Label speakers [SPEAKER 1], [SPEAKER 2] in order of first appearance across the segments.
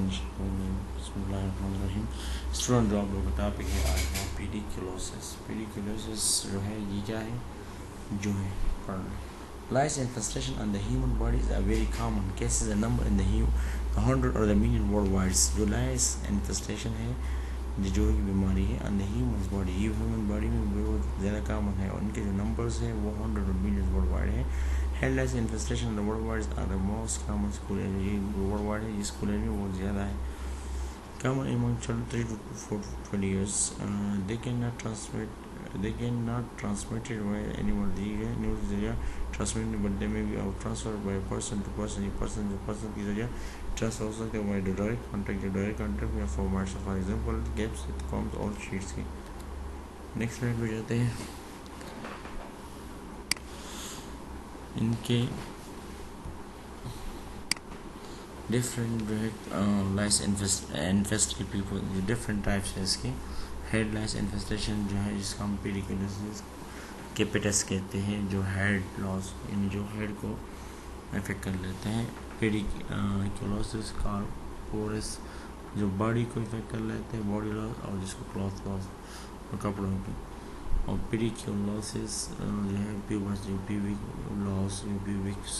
[SPEAKER 1] बिस्मिल्लाहिर्रहमानिर्रहीम। स्टूडेंट जो आप लोगों का टॉपिक है आज है पेडिकुलोसिस। पेडिकुलोसिस जो है ये क्या है जो है पढ़ना। Lice infestation on the human body is a very common case, is a number in the hundred or the million worldwide. जो lice infestation है जो की बीमारी है on the human body, ये human body में बहुत ज़्यादा common है और इनके जो numbers हैं वो 100 or millions worldwide है. Head lice infestation in the worldwide are the most common school area. ये worldwide है, ये school area में बहुत ज़्यादा है. Common among children 3 to 4 to 20 years. They cannot transmit it by anyone. They are transmitted, but they may be transferred by person to person. Person to person की जरिए transfer हो सकते हैं by direct contact या formats. For example, gaps, combs और sheets की. Next slide पे जाते हैं. इनके डिफरेंट जो है लाइस इन्फेस्टेड पीपल, डिफरेंट टाइप्स है इसके. हेड लाइस इन्फेस्टेशन जो है जिसका हम पेडिकुलोसिस कैपिटस कहते हैं, जो हेड लॉस यानी जो हेड को इफेक्ट कर लेते हैं. पेडिकुलोसिस कार्पोरस जो बॉडी को इफेक्ट कर लेते हैं, बॉडी लॉस, और जिसको क्लॉथ लॉस और कपड़ों की. और पेडिकुलोसिस जो है प्यूबस जो प्यूबिक लॉस जो प्यूबिक्स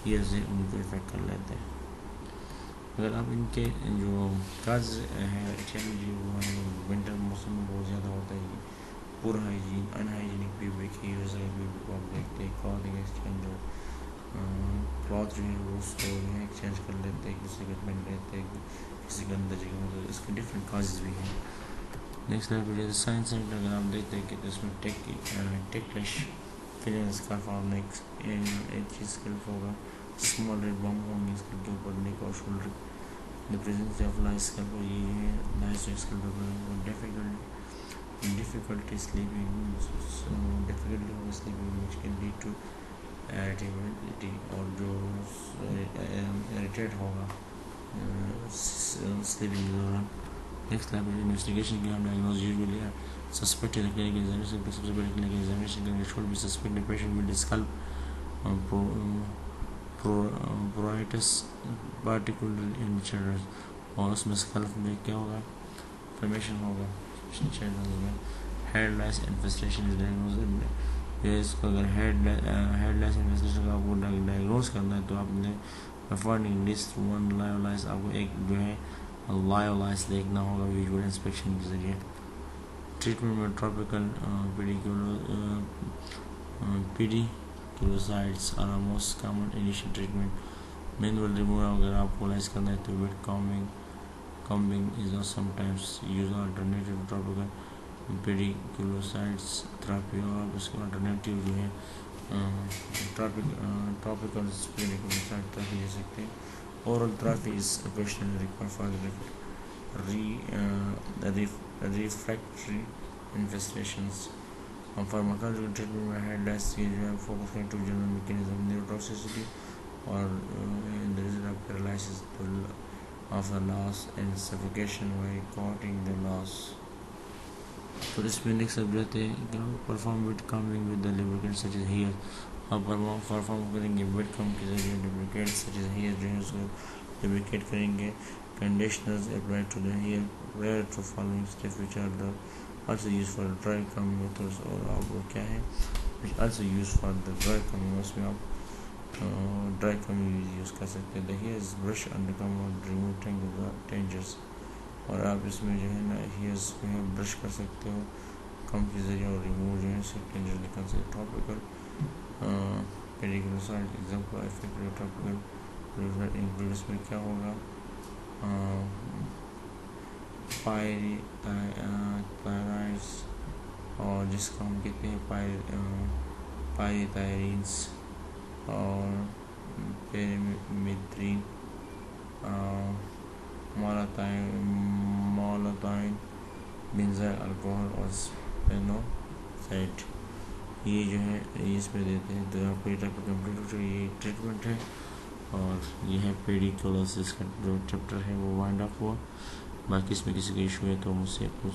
[SPEAKER 1] ये से उनको इफेक्ट कर लेते हैं. अगर आप इनके जो काज है चैलेंज वो है विंटर मौसम में बहुत ज़्यादा होता है. पूरा हाइजीन अनहाइजीनिक प्यूबिक यूज़ है, प्यूबिक आप देखते हैं क्लॉथिंग एक्सचेंज जो क्लॉथ जो है वो उसको एक्सचेंज कर लेते हैं, किसी का पहन लेते हैं किसी का अंदर जगह में, तो इसके डिफरेंट काजेज़ भी हैं. नेक्स्ट लाइफ जो साइंस सेंटर अगर आप देखते हैं कि इसमें टेक्लिश फिलिंग का फॉर्म एक चीज़ स्किल्फ होगा, स्मॉल रेड बम होंगे इसके के ऊपर नेक और shoulder. The presence of lice scalp ये है लाइस स्कल्प डिफिकल्टी स्लीपिंग होगा sleeping which can lead to irritability और जो इरिटेट होगा स्लीपिंग के दौरान. नेक्स्ट लाइफ इन्वेस्टिगेशन की हम diagnose usually suspect clinical examination के सबसे बड़े क्लिनिकल एग्जामिनेशन करेंगे. Should be suspect patient with scalp प्रोराइटिस particular in children, और उसमें स्कल्प में क्या होगा फॉर्मेशन होगा चिल्ड्रन में. Head lice infestation is diagnose. इसको अगर हेड लाइस इन्फेस्टेशन का आपको डायग्नोज करना है तो आपने फाइंडिंग लिस्ट वन लाइव लाइस, आपको एक जो है लाइव लाइस देखना होगा विजुअल इंस्पेक्शन के जरिए. ट्रीटमेंट में tropical pediculicides are most common initial treatment. Manual removal अगर आपको लाइस करना है तो wet combing is sometimes use alternative tropical pediculicides therapy, और उसके अल्टरनेटिव जो है ट्रॉपिकल पेडिकुलोसाइड थेरेपी ले सकते हैं. Oral therapy is occasionally required for refractory infestations. Pharmacological treatment में हेड लाइस की जो है फोकस करें टू जनरल मैकेनिज्म न्यूरोटॉक्सिसिटी और the result of paralysis of the lice and suffocation by coating the lice. तो इसमें नेक्स्ट सब्जेक्ट है perform with coming with the lubricant such as hair. आप perform करेंगे विद कम के जरिए lubricant such as hair जो है उसको लुब्रिकेट करेंगे. Conditioners apply to the hair prior to following step which are the also used for dry combing methods. और आप वो क्या है also used for the dry combing, उसमें आप dry combing यूज़ कर सकते हैं. the hairs brush and comb and remove tangles, और आप इसमें जो है ना hairs जो है ब्रश कर सकते हो कम के जरिए और रिमूव जो है से टेंजर निकल से. Topical pediculicide example effect topical include में क्या होगा पायराइड्स और जिसको हम कहते हैं पायरिथायरिन्स और पेरिमेथ्रिन, मोलाथाइन बेंजाइल अल्कोहल और स्पेनोसाइड ये जो है ये इसमें देते हैं. तो आपको ये टाइप कंप्लीट ये ट्रीटमेंट है और ये है पेडिकुलोसिस का जो चैप्टर है वो वाइंड अप हुआ. बाकी इसमें किसी का इशू है तो मुझसे पूछ